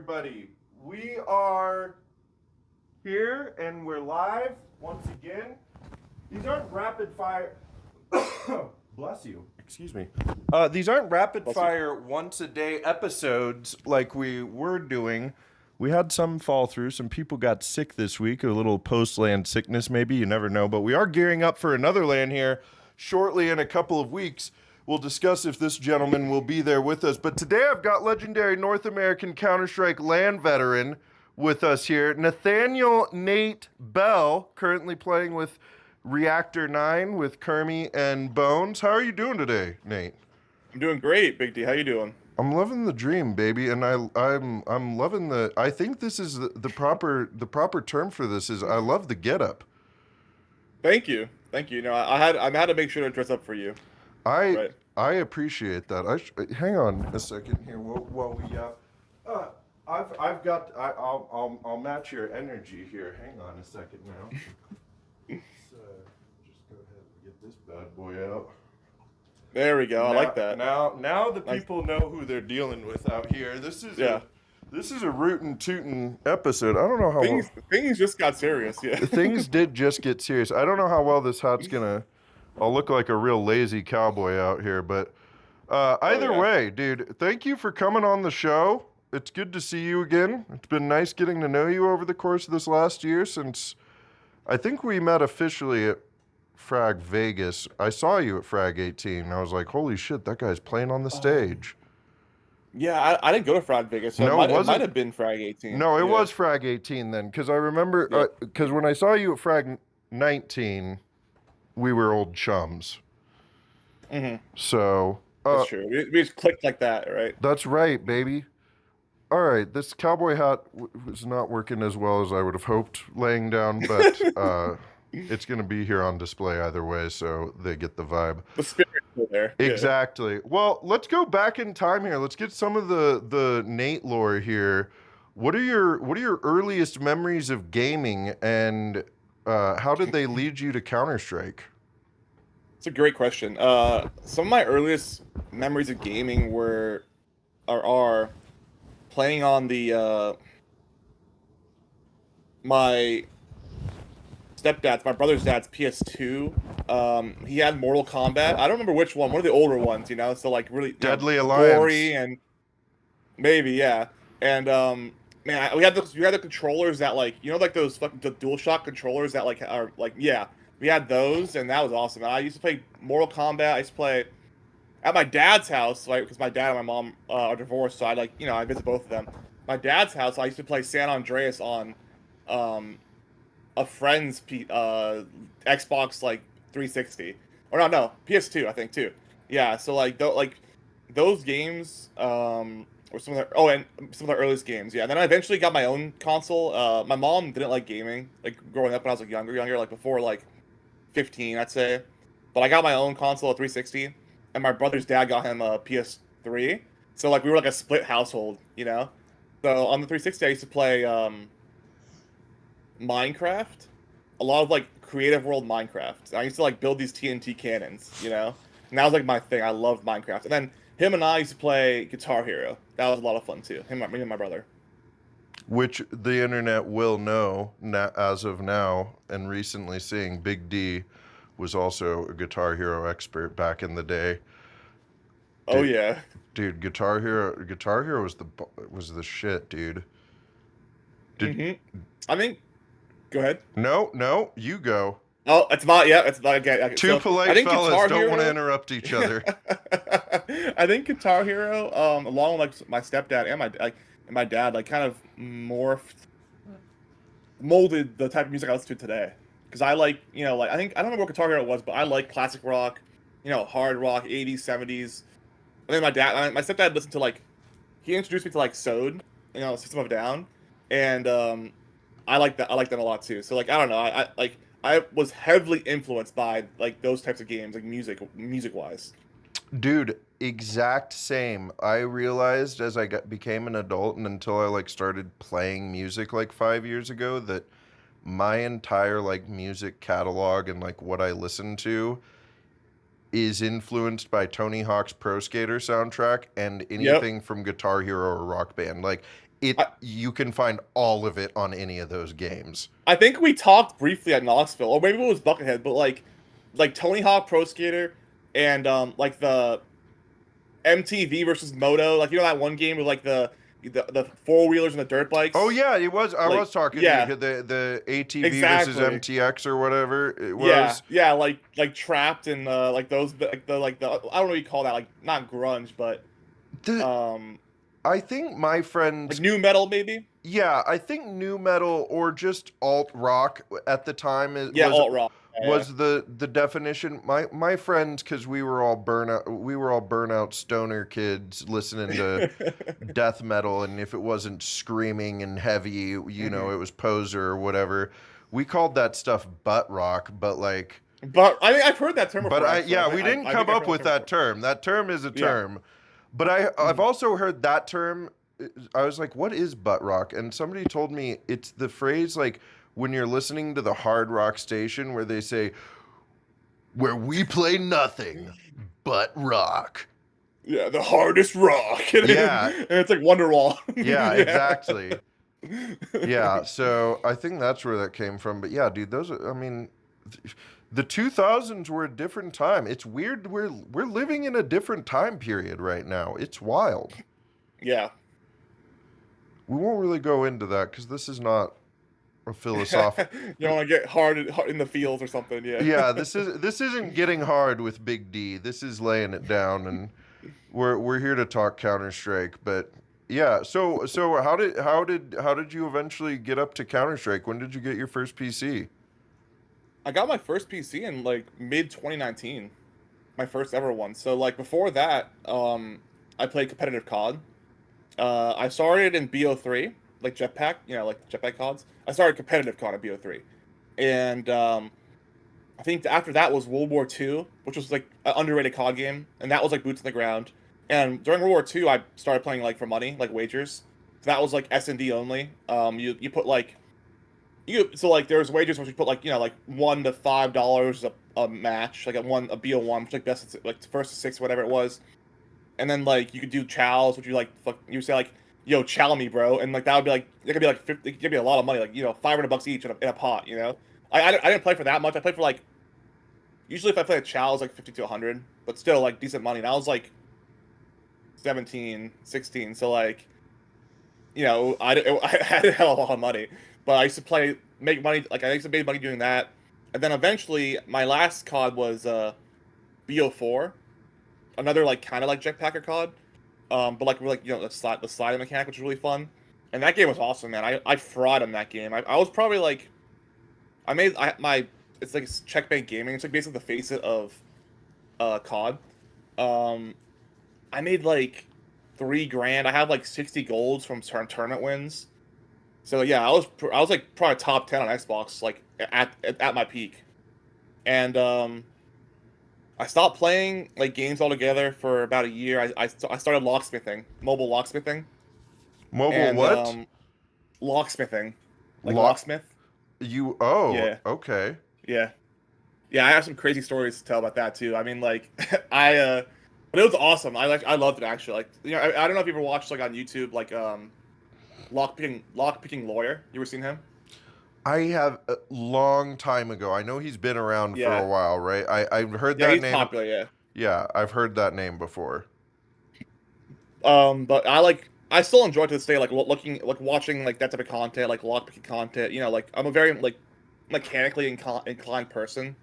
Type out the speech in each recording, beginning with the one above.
everybody. We are here and we're live once again. These aren't rapid fire. Bless you. Excuse me. These aren't rapid fire once a day episodes like we were doing. We had some fall through. Some people got sick this week, a little post-land sickness maybe. You never know. But we are gearing up for another land here shortly in a couple of weeks. We'll discuss if this gentleman will be there with us. But today I've got legendary North American Counter-Strike LAN veteran with us here, Nathaniel Nate Bell, currently playing with Reactor 9 with Kermie and Bones. How are you doing today, Nate? I'm doing great, Big D. How you doing? I'm loving the dream, baby, and I'm loving the. I think this is the proper term for this is I love the getup. Thank you. You know, I had to make sure to dress up for you. I appreciate that. Hang on a second here while we I'll match your energy here. Hang on a second now. Just go ahead and get this bad boy out. There we go. I like that. Now the people know who they're dealing with out here. This is a rootin' tootin' episode. I don't know how things just got serious. Yeah, things did just get serious. I don't know how well this hat's gonna. I'll look like a real lazy cowboy out here, but either way, dude, thank you for coming on the show. It's good to see you again. It's been nice getting to know you over the course of this last year since I think we met officially at Frag Vegas. I saw you at Frag 18. I was like, holy shit, that guy's playing on the stage. Yeah, I didn't go to Frag Vegas. So it might have been Frag 18. No, it was Frag 18 then, because I remember, because when I saw you at Frag 19, we were old chums. Mm-hmm. So that's true. We just clicked like that, right? That's right, baby. All right, this cowboy hat was not working as well as I would have hoped laying down, but it's going to be here on display either way, so they get the vibe. The spirit's still there. Exactly. Yeah. Well, let's go back in time here. Let's get some of the Nate lore here. What are your earliest memories of gaming, and how did they lead you to Counter-Strike? It's a great question. Some of my earliest memories of gaming are playing on the my brother's dad's PS2. He had Mortal Kombat. I don't remember which one of the older ones, you know, so like really Deadly Alliance. Gory and maybe, yeah. And man, we had the controllers that like, you know, like those fucking the DualShock controllers that like are like, yeah, we had those, and that was awesome. And I used to play Mortal Kombat. I used to play at my dad's house, right? Because my dad and my mom are divorced, so I visit both of them. My dad's house, I used to play San Andreas on a friend's Xbox like 360, or no PS2 I think too. Yeah, so like those games were some of the earliest games. Yeah, and then I eventually got my own console. My mom didn't like gaming like growing up when I was like younger, like before like 15 I'd say. But I got my own console, a 360. And my brother's dad got him a PS3, so like we were like a split household, you know. So on the 360, I used to play Minecraft, a lot of like creative world Minecraft. I used to like build these TNT cannons, you know. And that was like my thing. I loved Minecraft. And then him and I used to play Guitar Hero. That was a lot of fun too. Me and my brother. Which the internet will know as of now, and recently seeing Big D was also a Guitar Hero expert back in the day. Oh yeah, dude, Guitar Hero was the shit, dude. I mean, go ahead. No, you go. Oh, it's not. Yeah, it's not. Okay. Two polite fellas don't want to interrupt each other. I think Guitar Hero, along with like my stepdad and my dad, like kind of molded the type of music I listen to today. Because I like, you know, like I don't know what Guitar Hero was, but I like classic rock, you know, hard rock, 80s, 70s. And then my stepdad listened to like, he introduced me to like Sode, you know, System of a Down, and I like that. I like them a lot too. So like I don't know, I was heavily influenced by like those types of games, like music wise. Dude, exact same. I realized as I became an adult and until I like started playing music like 5 years ago that my entire like music catalog and like what I listen to is influenced by Tony Hawk's Pro Skater soundtrack and anything from Guitar Hero or Rock Band. Like you can find all of it on any of those games. I think we talked briefly at Knoxville, or maybe it was Buckethead, but like Tony Hawk Pro Skater and like the MTV versus Moto, like you know that one game with like the four wheelers and the dirt bikes. Oh yeah, it was. I Like, was talking. yeah. The ATV versus Exactly. MTX or whatever it Yeah, was. yeah, like Trapped and like those like the I don't know what you call that, like not grunge, but The I think my like friends. new metal maybe. Yeah, I think new metal or just alt rock at the time Yeah, alt rock. Yeah, was the definition. My friends, because we were all burnout stoner kids listening to death metal, and if it wasn't screaming and heavy, you know, it was poser or whatever. We called that stuff butt rock, but like. But I think I've heard that term before. But actually. we didn't come up with that term. That term is a term. But I've also heard that term. I was like, what is butt rock? And somebody told me it's the phrase like when you're listening to the hard rock station where they say, where we play nothing but rock. Yeah, the hardest rock. Yeah. And it's like Wonderwall. Yeah, exactly. Yeah, so I think that's where that came from. But yeah, dude, I mean, the 2000s were a different time. It's weird. We're living in a different time period right now. It's wild. Yeah. We won't really go into that because this is not a philosophical. You don't want to get hard in the fields or something. Yeah. Yeah, this isn't getting hard with Big D. This is laying it down, and we're here to talk Counter-Strike. But yeah, so how did you eventually get up to Counter-Strike? When did you get your first PC? I got my first PC in like mid 2019, my first ever one. So like before that, I played competitive COD. I started in BO3, like Jetpack, you know, like Jetpack CODs. I started competitive COD at BO3, and I think after that was World War II, which was like an underrated COD game, and that was like boots on the ground. And during World War II, I started playing like for money, like wagers. So that was like S&D only. You put like so like there was wagers which you put like, you know, like $1 to $5 a match, like a BO1, which like best like first to six, whatever it was. And then like you could do chows, which you like you say like, yo, chow me, bro, and like that would be like it could be like 50, it could be a lot of money, like, you know, $500 each in a pot, you know. I didn't play for that much. I played for like usually if I play a chow, it's like 50 to 100, but still like decent money. And I was like 17, 16, so like, you know, I had a lot of money, but I used to make money, like I used to make money doing that. And then eventually my last COD was BO4, another like kind of like Jetpacker COD, but like we're like, you know, the sliding mechanic, which was really fun. And that game was awesome, man. I fried on that game. I was probably like, it's like Checkmate Gaming. It's like basically the face of COD. I made like $3,000. I had like 60 golds from tournament wins. So yeah, I was like probably top 10 on Xbox, like at my peak. And I stopped playing like games altogether for about a year. I started locksmithing, mobile locksmithing. Mobile And, what? Locksmithing, like Lock- locksmith. Yeah. Okay. Yeah, yeah. I have some crazy stories to tell about that too. I mean, like but it was awesome. I loved it actually. Like, you know, I don't know if you ever watched like on YouTube like lockpicking lawyer. You ever seen him? I have a long time ago. I know he's been around for a while, right? I've heard Yeah, that he's name. popular. Yeah. Yeah, I've heard that name before. But I still enjoy it to this day, like watching like that type of content, like lockpicking content. You know, like I'm a very like mechanically inclined person,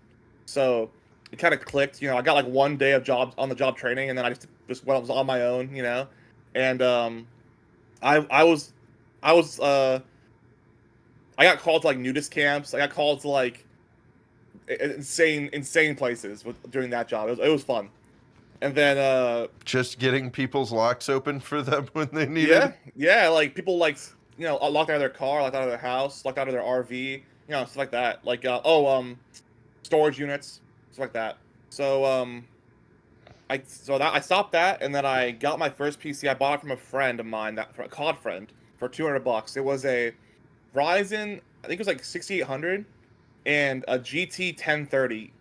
so it kind of clicked. You know, I got like one day of on the job training, and then I just was on my own. You know, and I was I got called to like nudist camps. I got called to like insane places during that job. It was fun. And then just getting people's locks open for them when they need yeah, it. yeah, like people like, you know, locked out of their car, locked out of their house, locked out of their RV, you know, stuff like that. Like storage units, stuff like that. So I stopped that, and then I got my first PC. I bought it from a friend of mine, from a COD friend, for $200. It was a Ryzen, I think it was like 6800, and a GT 1030,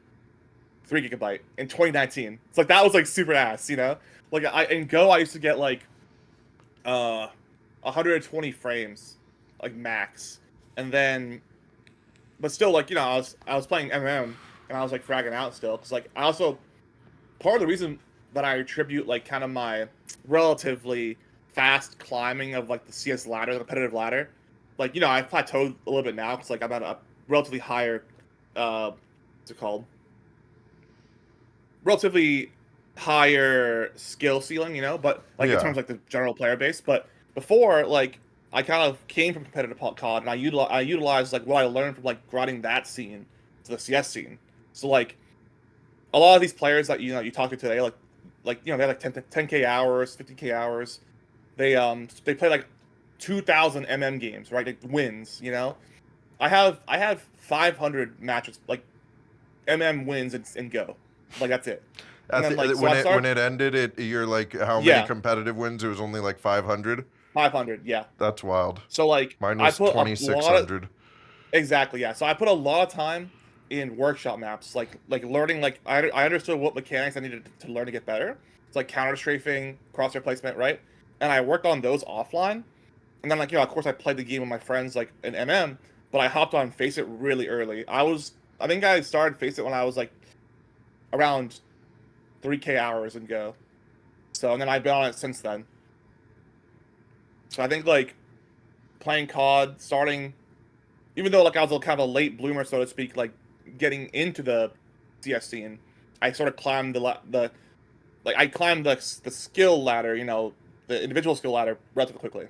3 GB in 2019. It's like that was like super ass, you know. Like in Go, I used to get like 120 frames, like max, and then, but still, like, I was playing MM and I was like fragging out still, because like I also, part of the reason that I attribute like kind of my relatively fast climbing of like the CS ladder, the competitive ladder, like, I've plateaued a little bit now because like I'm at a relatively higher, what's it called? Relatively higher skill ceiling, but like in Yeah. terms of like the general player base. But before, like, I kind of came from competitive COD, and I utilized like what I learned from like grinding that scene to the CS scene. So like a lot of these players that you talk to today, they have like 10K hours, 50K hours. They play like 2,000 games, right? Like wins. I have 500 matches, like wins and go, like that's it. And At then like the, so I when started, it ended, you're like, how many yeah, competitive wins? It was only like 500. 500, yeah. That's wild. So like Mine I was put a lot of 2,600. exactly, yeah. So I put a lot of time in workshop maps, like learning, like I understood what mechanics I needed to learn to get better. It's like counter strafing, crosshair placement, right? And I worked on those offline. And then like of course I played the game with my friends like in MM, but I hopped on Face It really early. I think I started Face It when I was like around 3K hours and go. So, and then I've been on it since then. So I think like playing COD, starting, even though like I was a kind of a late bloomer, so to speak, like getting into the CS scene, I sort of climbed the like I climbed the skill ladder, the individual skill ladder relatively quickly.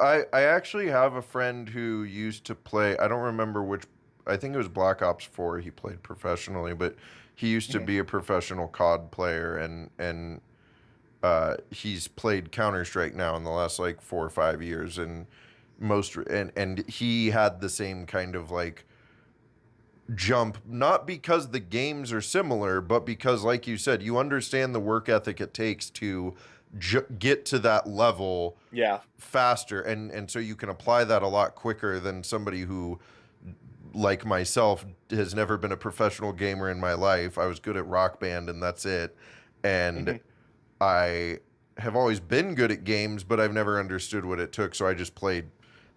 I actually have a friend who used to play. I don't remember which. I think it was Black Ops 4. He played professionally, but he used to Hmm. be a professional COD player, and he's played Counter Strike now in the last like 4 or 5 years, and and he had the same kind of like jump, not because the games are similar, but because, like you said, you understand the work ethic it takes to get to that level Yeah. faster, and so you can apply that a lot quicker than somebody who, like myself, has never been a professional gamer in my life. I was good at Rock Band and that's it, and Hmm. I have always been good at games, but I've never understood what it took, so I just played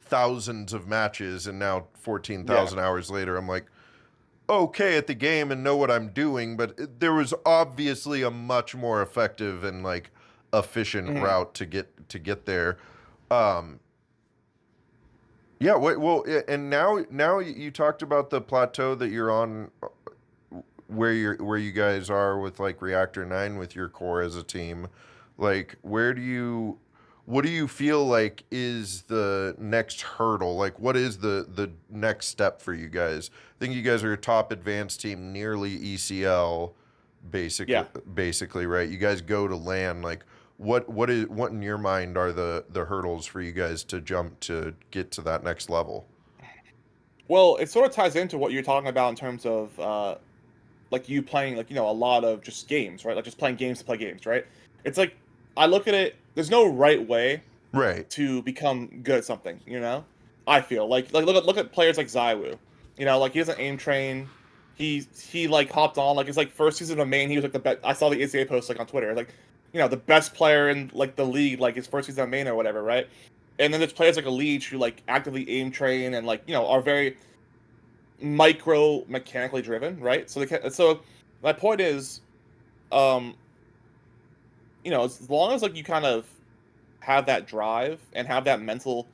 thousands of matches, and now Yeah. 14,000 hours later I'm like okay at the game and know what I'm doing, but there was obviously a much more effective and like efficient Hmm. route to get there. Um, yeah, wait, well, and now you talked about the plateau that you're on, where you guys are with like Reactor 9 with your core as a team. Like, what do you feel like is the next hurdle? Like, what is the next step for you guys? I think you guys are a top advanced team, nearly ECL, basically, Yeah. basically, right? You guys go to LAN. Like, what in your mind are the hurdles for you guys to jump to get to that next level? Well, it sort of ties into what you're talking about in terms of like you playing like a lot of just games, right? Like just playing games to play games, right? It's like I look at it. There's no right way Right. to become good at something. I feel like look at players like Zywoo. Like he doesn't aim train. He like hopped on like it's like first season of main. He was like the best. I saw the ACA post like on Twitter like the best player in like the league like his first season of main or whatever, right? And then there's players like Elite who like actively aim train and like are very micro mechanically driven, right? So my point is, um, as long as like you kind of have that drive and have that mental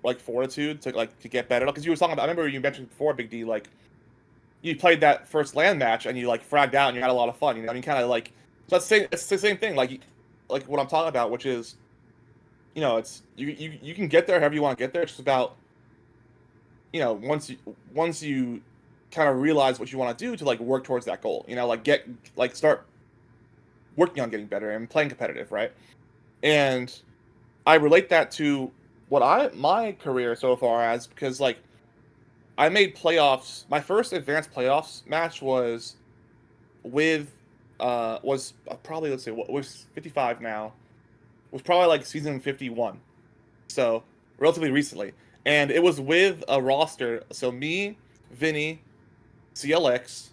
like fortitude to get better. Because you were talking about, I remember you mentioned before, Big D, like you played that first land match and you like fragged out and you had a lot of fun. I mean, kind of like so it's the same thing. Like what I'm talking about, which is it's you can get there however you want to get there. It's just about once you kind of realize what you want to do to like work towards that goal. Like start working on getting better and playing competitive, right? And I relate that to my career so far as because like I made playoffs. My first advanced playoffs match was probably, let's say, what was 55 now, was probably like season 51, so relatively recently, and it was with a roster. So me, Vinny, CLX,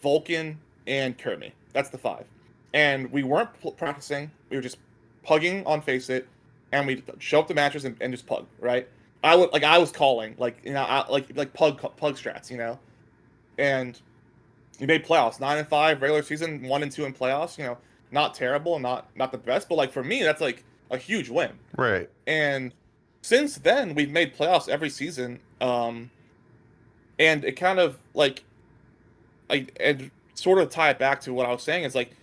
Vulcan, and Kermit. That's the five. And we weren't practicing. We were just pugging on Face It, and we show up the mattress and just pug, right? I was calling, like, you know, like pug strats, you know, and we made playoffs, 9-5 regular season, 1-2 in playoffs, you know, not terrible, not the best, but like for me, that's like a huge win. Right. And since then, we've made playoffs every season, and it kind of like, and sort of tie it back to what I was saying is like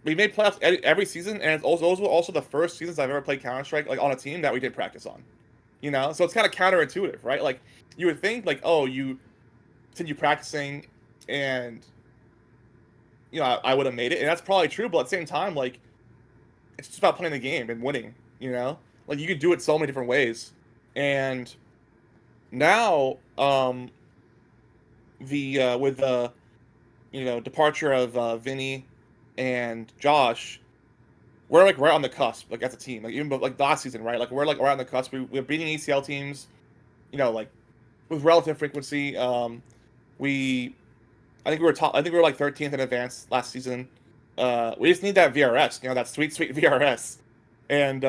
we made playoffs every season, and those were also the first seasons I've ever played Counter-Strike like on a team that we did practice on. You know, so it's kind of counterintuitive, right? Like you would think like, oh, you continue practicing, and you know I would have made it, and that's probably true. But at the same time, like it's just about playing the game and winning. You know, like you could do it so many different ways, and now with the you know departure of Vinny and Josh, we're like right on the cusp, like as a team, like even like last season, right? Like we're right on the cusp. We're beating ACL teams, you know, like with relative frequency. I think we were top. I think we were like 13th in advance last season. We just need that VRS, you know, that sweet VRS, and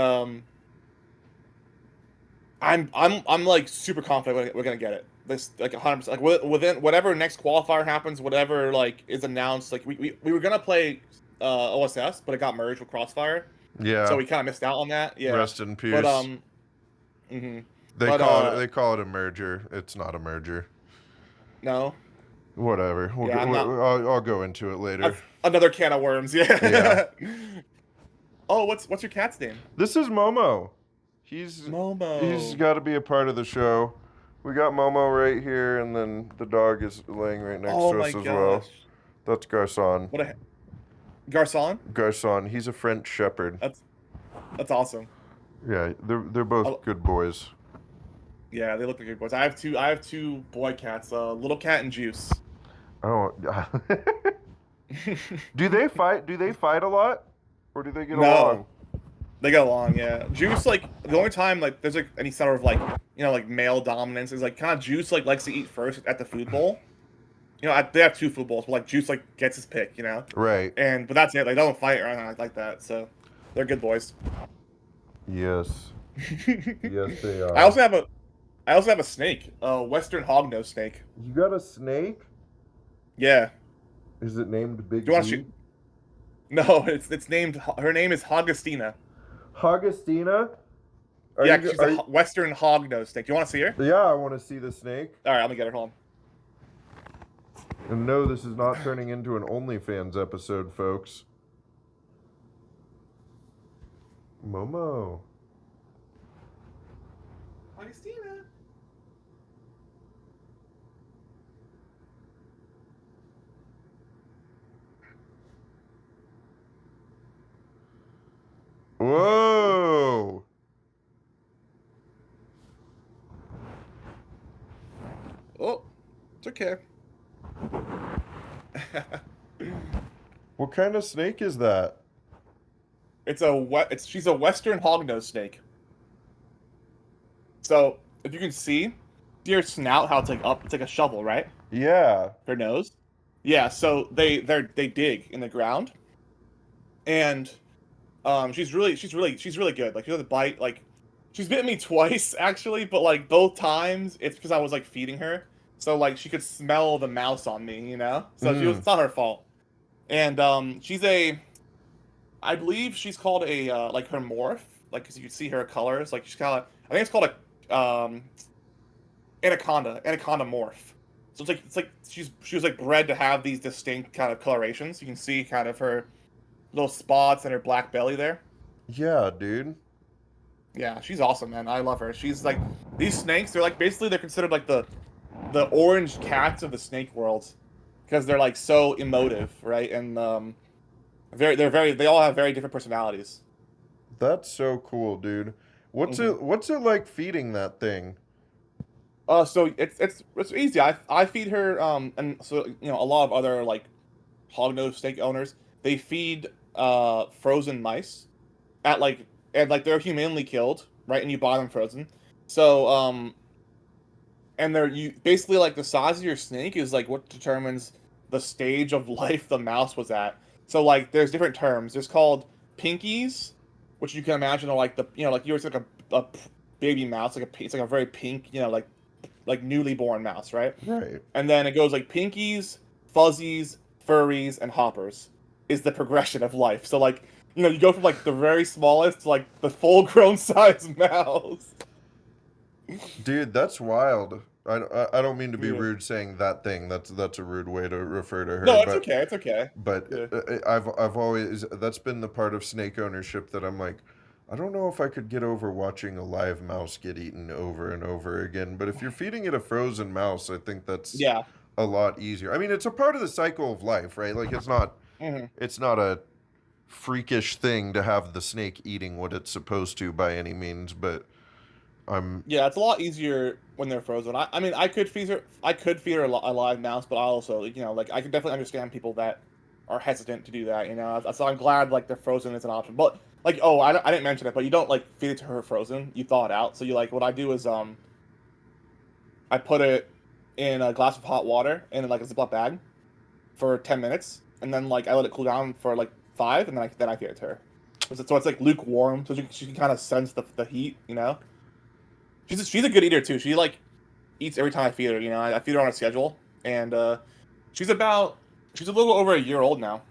I'm like super confident we're gonna get it. This like 100%. Like within whatever next qualifier happens, whatever like is announced. Like we were gonna play OSS, but it got merged with Crossfire. Yeah. So we kind of missed out on that. Yeah. Rest in peace. But they call it a merger. It's not a merger. No. Whatever. Yeah, I'll go into it later. Another can of worms. Yeah. Yeah. Oh, what's your cat's name? This is Momo. He's got to be a part of the show. We got Momo right here, and then the dog is laying right next to us as well. That's Garcon. Garcon? Garcon. He's a French Shepherd. That's awesome. Yeah, they're both good boys. Yeah, they look like good boys. I have two boy cats, Little Cat and Juice. Oh. Do they fight a lot, or do they get along? They get along, yeah. Juice, like, the only time, like, there's, like, any sort of, like, you know, like, male dominance is, like, kind of Juice, like, likes to eat first at the food bowl. You know, they have 2 food bowls, but, like, Juice, like, gets his pick, you know? Right. But that's it. Like, they don't fight or anything like that, so they're good boys. Yes. Yes, they are. I also have a snake, a Western hognose snake. You got a snake? Yeah. Is it named Big Do you want to shoot? No, it's named, her name is Augustina. Augustina? Yeah, she's a Western hognose snake. Do you want to see her? Yeah, I want to see the snake. All right, I'm gonna get her. Hold on. And no, this is not turning into an OnlyFans episode, folks. Momo. Augustina. Whoa! Oh, it's okay. What kind of snake is that? She's a Western hognose snake. So if you can see her snout, how it's like up, it's like a shovel, right? Yeah. Her nose. Yeah. So they dig in the ground, and she's really good. Like she doesn't bite. Like she's bitten me twice actually, but like both times it's because I was like feeding her, so like she could smell the mouse on me, you know. So it's not her fault. And I believe she's called a like her morph, like because you can see her colors. Like she's kind of, I think it's called a anaconda morph. So it's like she was like bred to have these distinct kind of colorations. You can see kind of her little spots and her black belly there. Yeah, dude. Yeah, she's awesome, man. I love her. She's like, these snakes, they're considered like the orange cats of the snake world, because they're like so emotive, right? And they all have very different personalities. That's so cool, dude. What's it like feeding that thing? So it's easy. I feed her, and so you know a lot of other like hognose snake owners, they feed frozen mice and they're humanely killed, right? And you buy them frozen. So and basically like the size of your snake is like what determines the stage of life the mouse was at. So like there's different terms. There's called pinkies, which you can imagine are like the like yours like a baby mouse, it's like a very pink, like newly born mouse, right? Right. And then it goes like pinkies, fuzzies, furries, and hoppers is the progression of life. So like you go from like the very smallest to like the full grown size mouse. Dude, that's wild. I don't mean to be Yeah. rude saying that thing. That's a rude way to refer to her. No, it's but okay. It's okay. but Yeah. I've always that's been the part of snake ownership that I'm like, I don't know if I could get over watching a live mouse get eaten over and over again. But if you're feeding it a frozen mouse, I think that's Yeah. a lot easier. I mean, it's a part of the cycle of life, right? Like Hmm. it's not a freakish thing to have the snake eating what it's supposed to by any means, but I'm Yeah, it's a lot easier when they're frozen. I mean, I could feed her a live mouse, but I also, like I can definitely understand people that are hesitant to do that. So I'm glad like they're frozen is an option. But like, oh, I didn't mention it, but you don't like feed it to her frozen. You thaw it out. So you like what I do is I put it in a glass of hot water in like a Ziploc bag for 10 minutes, and then like I let it cool down for like 5, and then I feed it to her. So it's like lukewarm, so she can kind of sense the heat. She's a good eater too. She like eats every time I feed her. I feed her on a schedule, and she's about she's a little over a year old now.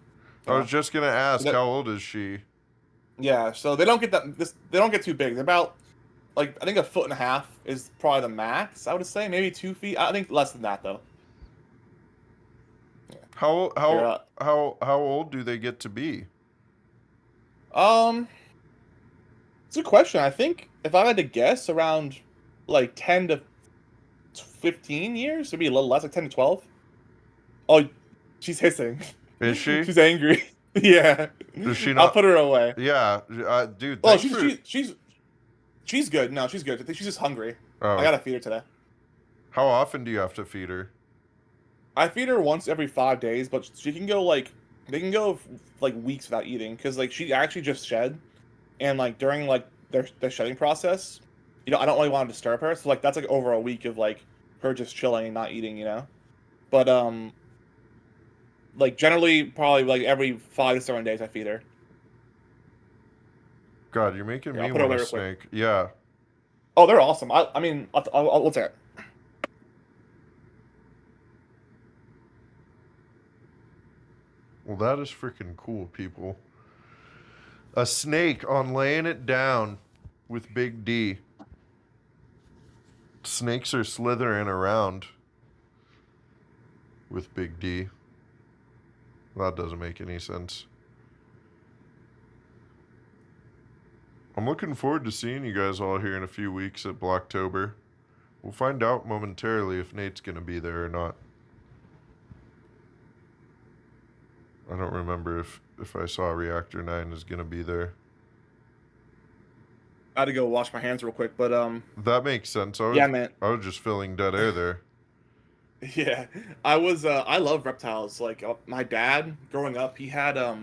I was just gonna ask, That- how old is she? Yeah, so they don't get they don't get too big. They're about like I think 1.5 feet is probably the max. I would say maybe 2 feet. I think less than that though. How They're, how old do they get to be? um, it's a good question. I think if I had to guess, around like 10 to 15 years, maybe a little less, like 10 to 12. Oh, she's hissing. Is she? She's angry. Yeah. Does she I'll not? put her away. Yeah, dude. Oh, Thanks for. she's good. No, she's good. I think she's just hungry. I Oh, gotta feed her today. how often do you have to feed her? I feed her once every 5 days, but she can go like they can go like weeks without eating because like she actually just shed, and like during like their shedding process, I don't really want to disturb her. So like that's like over a week of like her just chilling and not eating. But like generally probably like every 5 to 7 days I feed her. God, you're making Yeah, me I'll put her want a away real quick. snake. Yeah. Oh, they're awesome. I mean, I'll take it. Well, that is freaking cool, people. A snake on laying it down with Big D. Snakes are slithering around with Big D. That doesn't make any sense. I'm looking forward to seeing you guys all here in a few weeks at Blocktober. We'll find out momentarily if Nate's going to be there or not. I don't remember if I saw Reactor 9 is going to be there. I had to go wash my hands real quick, but That makes sense. yeah, man. I was just filling dead air there. Yeah, I love reptiles. Like my dad, growing up, he had I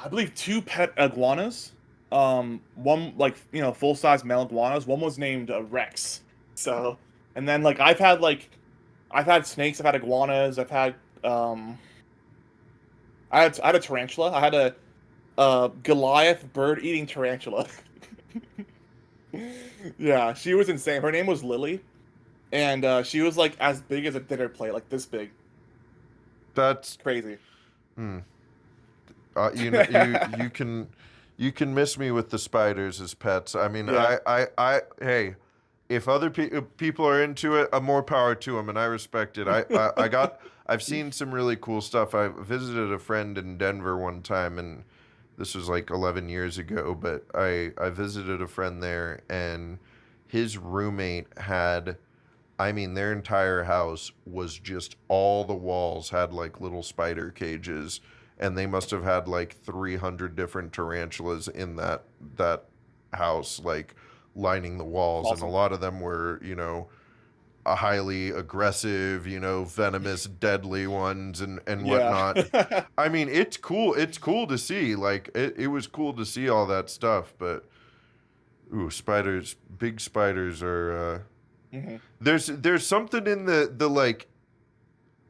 believe 2 pet iguanas. One like full size male iguanas. One was named Rex. So, and then like I've had snakes. I've had iguanas. I had a tarantula. I had a Goliath bird eating tarantula. Yeah, she was insane. Her name was Lily, and she was like as big as a dinner plate, like this big. That's Crazy. you know you can miss me with the spiders as pets. I mean, Yeah. I hey, if other people are into it, more power to them, and I respect it. I've seen some really cool stuff. I visited a friend in Denver one time, and this was like 11 years ago, but I visited a friend there, and his roommate had, I mean, their entire house was just all the walls had like little spider cages, and they must have had like 300 different tarantulas in that house, like lining the walls, Awesome. and a lot of them were, a highly aggressive, venomous, deadly ones and whatnot. Yeah. I mean, it's cool. It's cool to see. Like, it was cool to see all that stuff, but spiders, big spiders are. Hmm. There's something in the like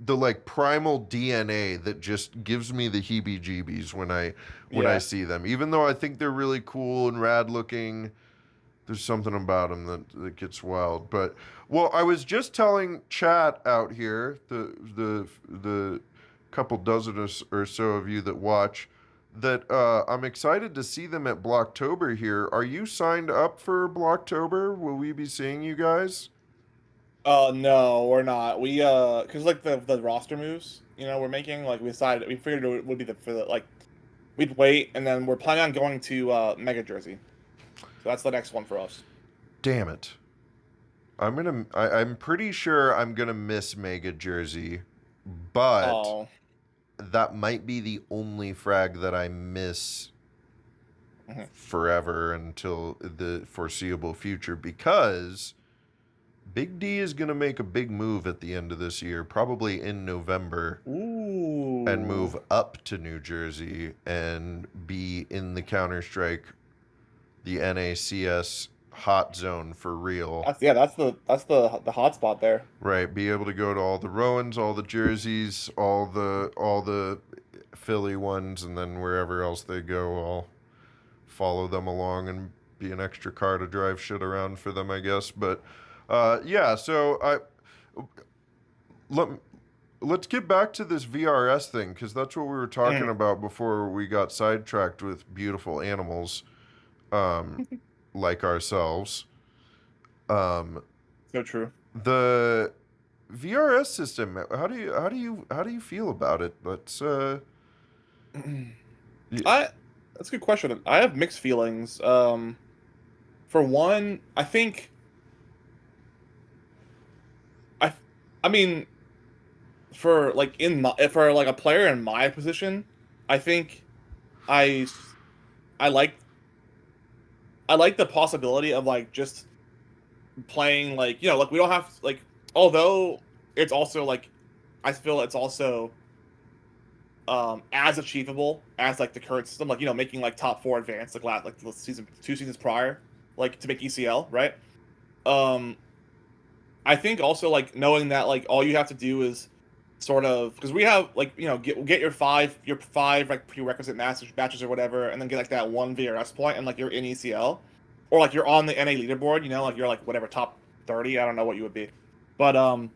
the like primal DNA that just gives me the heebie-jeebies when I Yeah. see them. Even though I think they're really cool and rad looking, there's something about them that gets wild. But well, I was just telling chat out here, the couple dozen or so of you that watch, that I'm excited to see them at Blocktober here. Are you signed up for Blocktober? Will we be seeing you guys? No, we're not. We cause like the roster moves, we're making, like we figured it would be for the like we'd wait, and then we're planning on going to Mega Jersey. So that's the next one for us. Damn it. I'm pretty sure I'm gonna miss Mega Jersey, but Oh. that might be the only frag that I miss Mhm. forever until the foreseeable future, because Big D is gonna make a big move at the end of this year, probably in November, Ooh. and move up to New Jersey and be in the Counter-Strike, the NA CS hot zone for real. That's the hot spot there. Right, be able to go to all the Rowans, all the Jerseys, all the Philly ones, and then wherever else they go, I'll follow them along and be an extra car to drive shit around for them, I guess. But yeah, so let's get back to this VRS thing, because that's what we were talking about before we got sidetracked with beautiful animals, like ourselves. So true. The VRS system. How do you feel about it? Let's That's a good question. I have mixed feelings. For one, I think I mean, for like for like a player in my position, I think I I like I like the possibility of like just playing, like, like we don't have like, although it's also like I feel it's also as achievable as like the current system, like, making like top 4 advanced, like the season 2 seasons prior, like to make ECL, right? um I think also, like, knowing that like all you have to do is sort of, because we have like, get your five like prerequisite matches or whatever, and then get like that one VRS point, and like you're in ECL, or like you're on the NA leaderboard, like you're like whatever top 30. I don't know what you would be, but I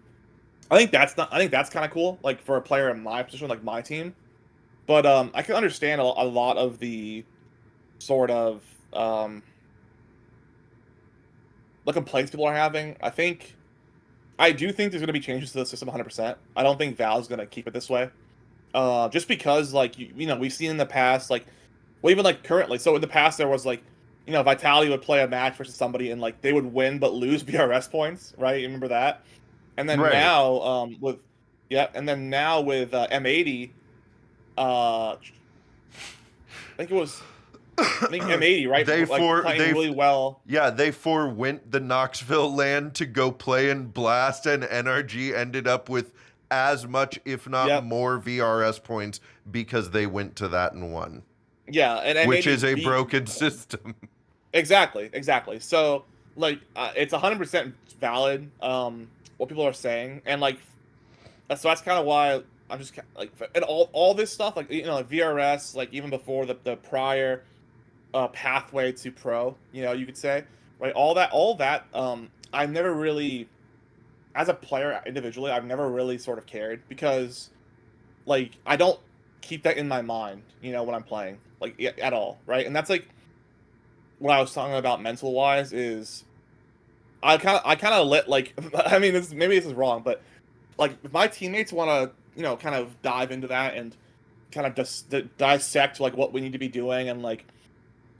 think that's kind of cool, like for a player in my position, like my team. But I can understand a lot of the sort of the complaints people are having. I do think there's going to be changes to the system 100%. I don't think Valve's going to keep it this way. Just because, like, we've seen in the past, like, well, even like currently. So in the past, there was like, Vitality would play a match versus somebody, and like they would win but lose BRS points, right? You remember that? And then right. now, with M80, I think it was, M80, right? Playing really well. Yeah, they forewent the Knoxville land to go play in Blast, and NRG ended up with as much, if not more, VRS points because they went to that and won. Yeah, and M80 which is a broken system. Exactly. So, like, it's 100% valid, what people are saying, and like, so that's kind of why I'm just like, and all this stuff, like, like VRS, like even before the prior pathway to pro, you could say, right? All that, I've never really, as a player individually, I've never really sort of cared, because like I don't keep that in my mind, when I'm playing, like, at all, right? And that's like what I was talking about mental wise, is I kind of let, like, I mean, maybe this is wrong, but like if my teammates want to, kind of dive into that and kind of just dissect like what we need to be doing, and like,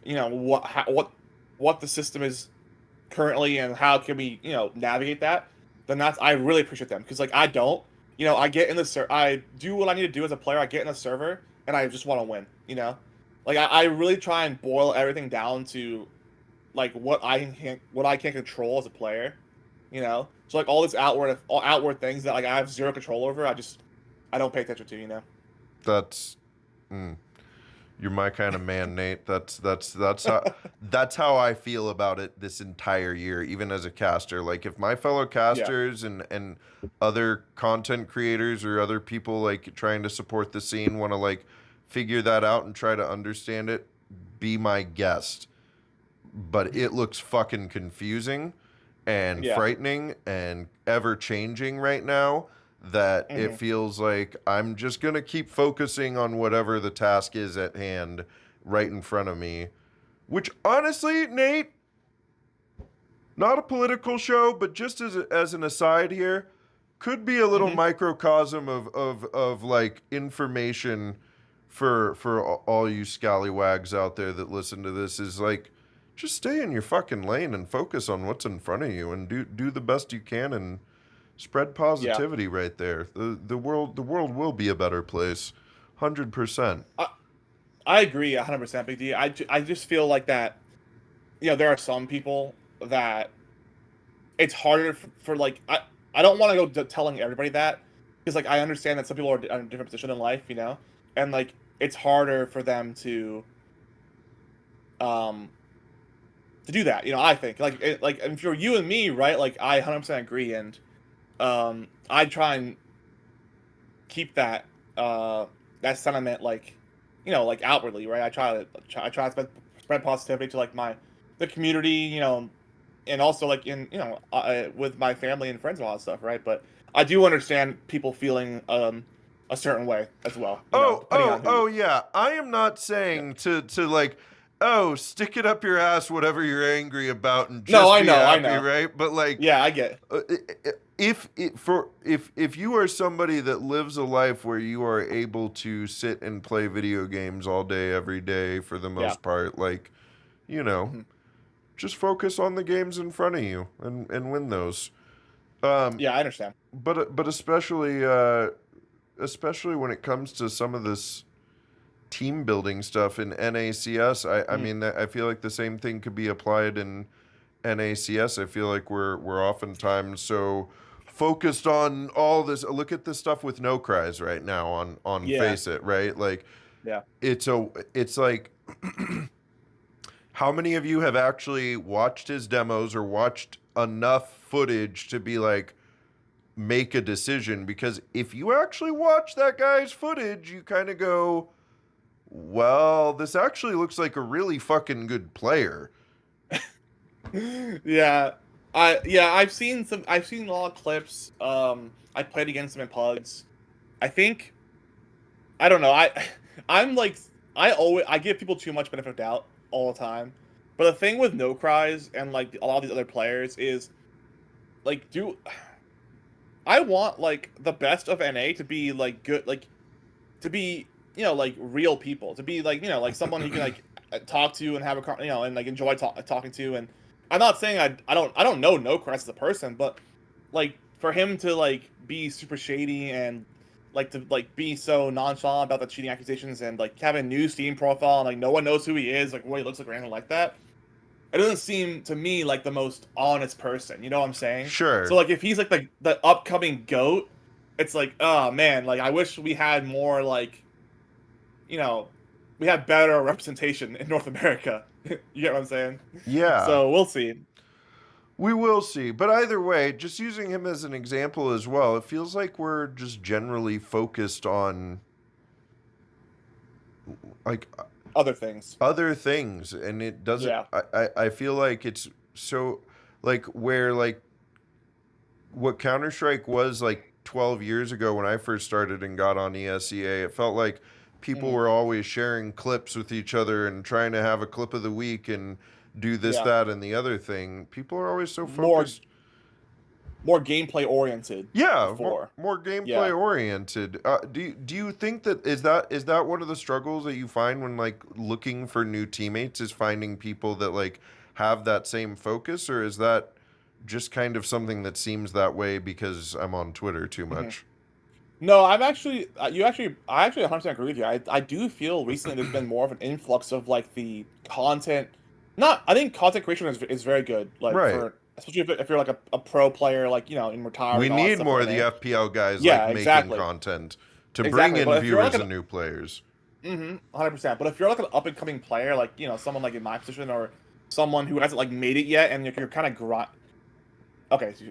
what the system is currently and how can we, navigate that, then I really appreciate them, because like I don't, I get in the I do what I need to do as a player. I get in the server and I just want to win, like I really try and boil everything down to like what I can control as a player, so like all outward things that like I have zero control over, I don't pay attention to, That's You're my kind of man, Nate. That's how I feel about it this entire year, even as a caster. Like if my fellow casters and other content creators or other people like trying to support the scene want to like figure that out and try to understand it, be my guest. But it looks fucking confusing and frightening and ever changing right now that it feels like I'm just going to keep focusing on whatever the task is at hand right in front of me. Which honestly, Nate, not a political show, but just as an aside here, could be a little microcosm of like information for all you scallywags out there that listen to this is like, just stay in your fucking lane and focus on what's in front of you and do the best you can and spread positivity right there. The world will be a better place. 100%. I agree 100%, Big D. I just feel like that, you know, there are some people that it's harder for like, I don't want to go telling everybody that because like I understand that some people are in a different position in life, you know, and like it's harder for them to do that, you know. I think like if you're you and me, right, like I 100% agree, and I try and keep that that sentiment like, you know, like outwardly, right. I try to spread positivity to like the community, you know, and also like in, you know, with my family and friends and all that stuff, right. But I do understand people feeling a certain way as well. Yeah. I am not saying to like, oh, stick it up your ass, whatever you're angry about, and just I be know, happy, right? But like, yeah, I get it. If you are somebody that lives a life where you are able to sit and play video games all day, every day, for the most part, like, you know, just focus on the games in front of you and win those. Yeah, I understand. But especially when it comes to some of this team building stuff in NACS, I mean, I feel like the same thing could be applied in NACS. I feel like we're oftentimes so focused on all this. Look at the stuff with No Cries right now on Face It, right? Like, it's like, how many of you have actually watched his demos or watched enough footage to be like, make a decision? Because if you actually watch that guy's footage, you kind of go, well, this actually looks like a really fucking good player. I've seen a lot of clips. I played against him in Pugs. I think, I don't know, I'm like, I give people too much benefit of doubt all the time. But the thing with No Cries and like a lot of these other players is like, I want like the best of NA to be like good, like to be, you know, like real people, to be like, you know, like someone you can like talk to and have a, you know, and like enjoy talking to. And I'm not saying I don't know No Cries as a person, but like for him to like be super shady and like to like be so nonchalant about the cheating accusations and like have a new Steam profile and like no one knows who he is, like what he looks like or anything like that. It doesn't seem to me like the most honest person. You know what I'm saying? Sure. So like if he's like the upcoming GOAT, it's like, oh man, like I wish we had more like, you know, we had better representation in North America. You get what I'm saying? Yeah. So we'll see. We will see. But either way, just using him as an example as well, it feels like we're just generally focused on like other things. And it doesn't, I feel like it's so like where like what Counter-Strike was like 12 years ago when I first started and got on ESEA, it felt like people were always sharing clips with each other and trying to have a clip of the week and do this, that, and the other thing. People are always so focused. More gameplay oriented. Yeah, more gameplay oriented. Do you think that is that one of the struggles that you find when like looking for new teammates, is finding people that like have that same focus, or is that just kind of something that seems that way because I'm on Twitter too much? No, I actually 100% agree with you. I do feel recently there's been more of an influx of like the content. I think content creation is very good. Like for, especially if you're like a pro player, like, you know, in retirement. We need more of the FPL guys like making content to bring in viewers and new players. 100%. But if you're like an up and coming player, like someone like in my position or someone who hasn't like made it yet, and you're kind of okay, so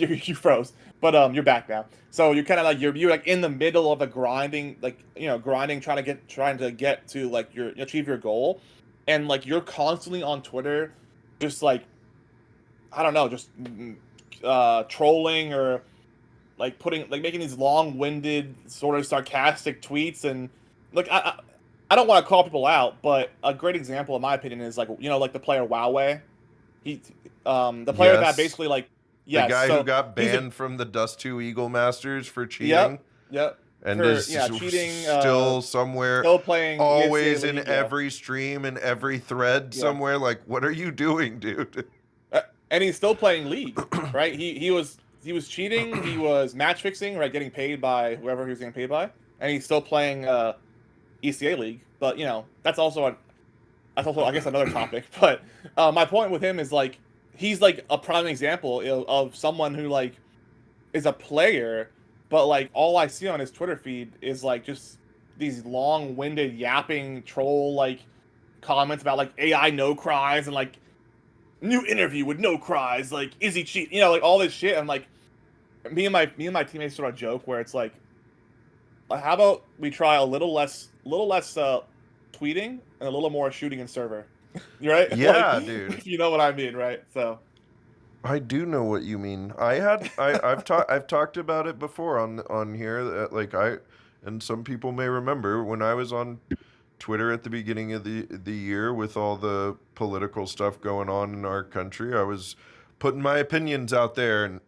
you froze, but you're back now. So you're kind of like you're like in the middle of a grinding, like grinding, trying to get to like achieve your goal, and like you're constantly on Twitter, just like I don't know, just trolling or like making these long-winded, sort of sarcastic tweets, and like I don't want to call people out, but a great example, in my opinion, is like like the player Huawei. He, the player that Yes. basically like The guy so who got he's banned from the Dust 2 Eagle Masters for cheating. Yep. And For is cheating, still somewhere, still playing always ESA in League, every stream, in every thread somewhere. Like, what are you doing, dude? And he's still playing League, right? He was cheating. He was match fixing, right? Getting paid by whoever he was getting paid by, and he's still playing ECA League. But that's also I guess another topic. But my point with him is like he's like a prime example of someone who like is a player, but like all I see on his Twitter feed is like just these long-winded yapping troll like comments about like AI no cries and like new interview with no cries, like is he cheat? Like all this shit. And like me and my teammates sort of joke where it's like, how about we try a little less tweeting and a little more shooting in server, right? Yeah, like, dude. If you know what I mean, right? So I do know what you mean. I've talked about it before on here. Like and some people may remember when I was on Twitter at the beginning of the year with all the political stuff going on in our country. I was putting my opinions out there and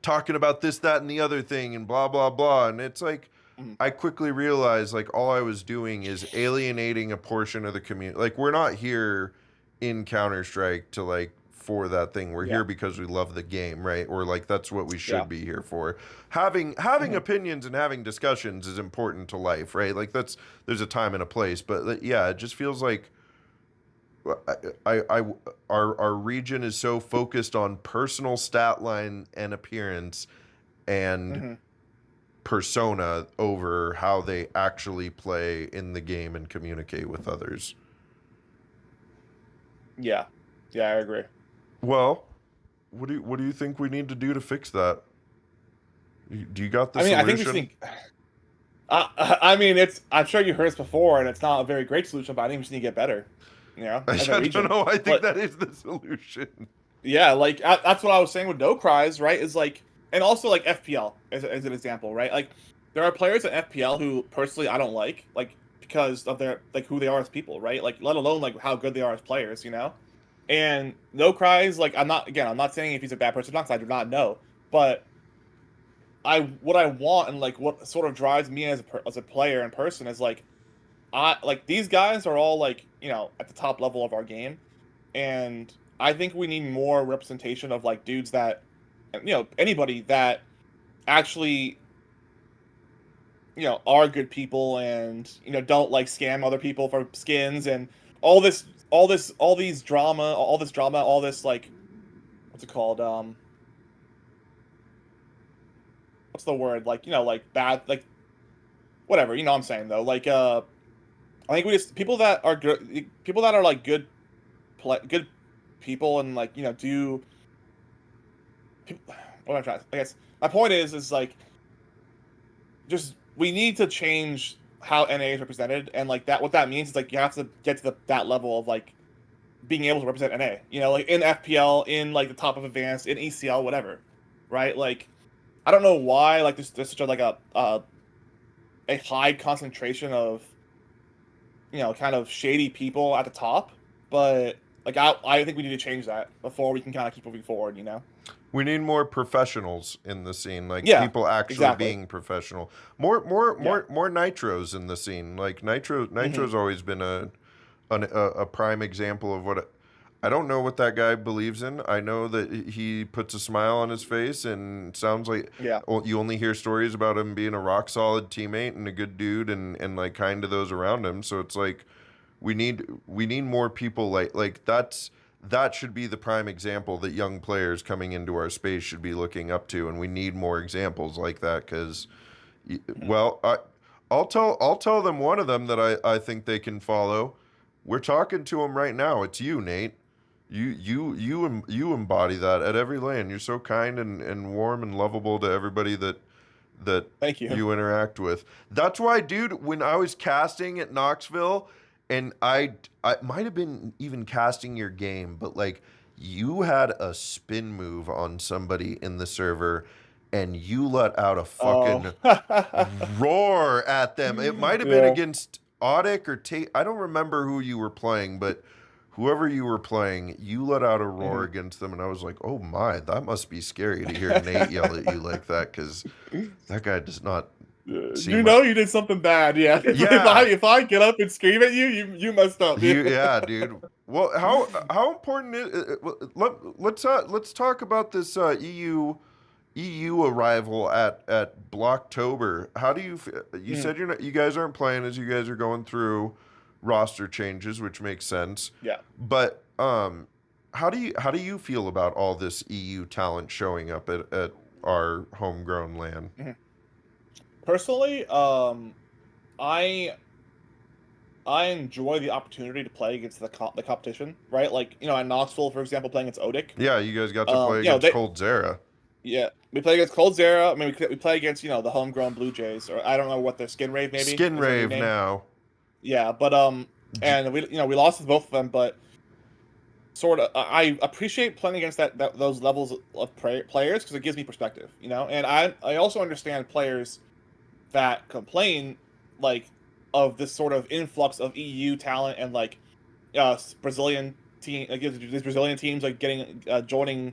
talking about this, that, and the other thing, and blah blah blah. And it's like I quickly realized like all I was doing is alienating a portion of the community. Like we're not here in Counter-Strike to like for that thing. We're here because we love the game, right? Or like that's what we should be here for. Having opinions and having discussions is important to life, right? Like there's a time and a place, but yeah, it just feels like our region is so focused on personal stat line and appearance and persona over how they actually play in the game and communicate with others. Yeah, I agree. Well, what do you think we need to do to fix that? Do you got the solution? I think we think. I mean, I'm sure you heard this before, and it's not a very great solution, but I think we just need to get better. As a region. I don't know. I think that is the solution. Yeah, like that's what I was saying with no cries, right? Is like, and also like FPL as an example, right? Like there are players at FPL who personally I don't like because of their like who they are as people, right? Like let alone like how good they are as players, And no cries, like I'm not saying if he's a bad person or not, 'cause I do not know, but what I want and like what sort of drives me as a player and person is like these guys are all like at the top level of our game, and I think we need more representation of like dudes that anybody that actually are good people and don't like scam other people for skins and all this drama, all this like what's it called what's the word like like bad like whatever what I'm saying though like I think we just people that are like good people and like do what am I trying to, I guess my point is like just we need to change how NA is represented, and like that what that means is like you have to get to that level of like being able to represent NA, like in FPL, in like the top of advanced, in ECL, whatever, right? Like I don't know why like there's such a like a high concentration of kind of shady people at the top, but like I think we need to change that before we can kind of keep moving forward, We need more professionals in the scene, like people actually being professional. More nitros in the scene. Like Nitro's always been a prime example of what I don't know what that guy believes in. I know that he puts a smile on his face and sounds like you only hear stories about him being a rock solid teammate and a good dude and like kind to those around him. So it's like we need more people like that should be the prime example that young players coming into our space should be looking up to, and we need more examples like that because, well, I'll tell them one of them that I think they can follow. We're talking to them right now. It's you, Nate. You embody that at every lane. You're so kind and warm and lovable to everybody that Thank you. you interact with. That's why, dude, when I was casting at Knoxville, and I might have been even casting your game, but like you had a spin move on somebody in the server and you let out a fucking Oh. roar at them. It might have been Yeah. against Audic or Tate. I don't remember who you were playing, but whoever you were playing, you let out a roar against them, and I was like, oh my, that must be scary to hear Nate yell at you like that, because that guy does not seem You know you did something bad, yeah. Yeah. If I get up and scream at you, you messed up. Dude. Yeah, dude. Well, how important is let's talk about this EU arrival at Blocktober. How do you you said you guys aren't playing as you guys are going through roster changes, which makes sense. Yeah. But how do you feel about all this EU talent showing up at our homegrown land? Personally, I enjoy the opportunity to play against the competition, right? Like, you know, at Knoxville, for example, playing against Odic. Yeah, you guys got to play you know, against Cold Zera. Yeah, we play against Cold Zera. I mean, we play against, you know, the homegrown Blue Jays, or I don't know what their Skin Rave maybe. Skin is their new Rave name. now. Yeah, but and we lost to both of them, but sort of I appreciate playing against those levels of players because it gives me perspective, you know. And I also understand players that complain like of this sort of influx of EU talent and like Brazilian team, like these Brazilian teams like getting joining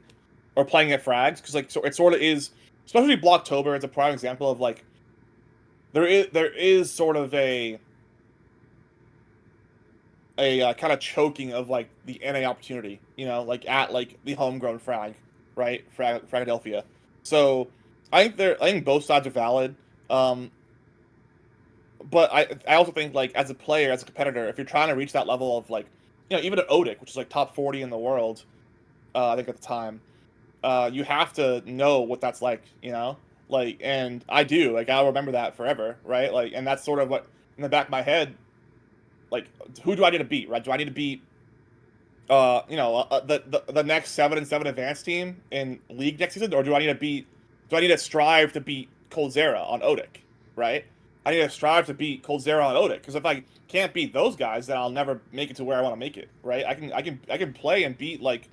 or playing at frags, because like so it sort of is, especially Blocktober. It's a prime example of like there is sort of a kind of choking of like the NA opportunity, you know, like at like the homegrown frag, right? Fragadelphia. So I think both sides are valid. But I also think like as a player, as a competitor, if you're trying to reach that level of like, you know, even at Odic, which is like top 40 in the world, I think at the time, you have to know what that's like, you know, like, and I do, like, I'll remember that forever, right? Like, and that's sort of what in the back of my head, like, who do I need to beat, right? Do I need to beat, you know, the next 7-7 advanced team in League next season, or do I need to strive to beat Cold Zera on Odic, right? I need to strive to beat Cold Zera on Odic, because if I can't beat those guys, then I'll never make it to where I want to make it, right? I can play and beat like,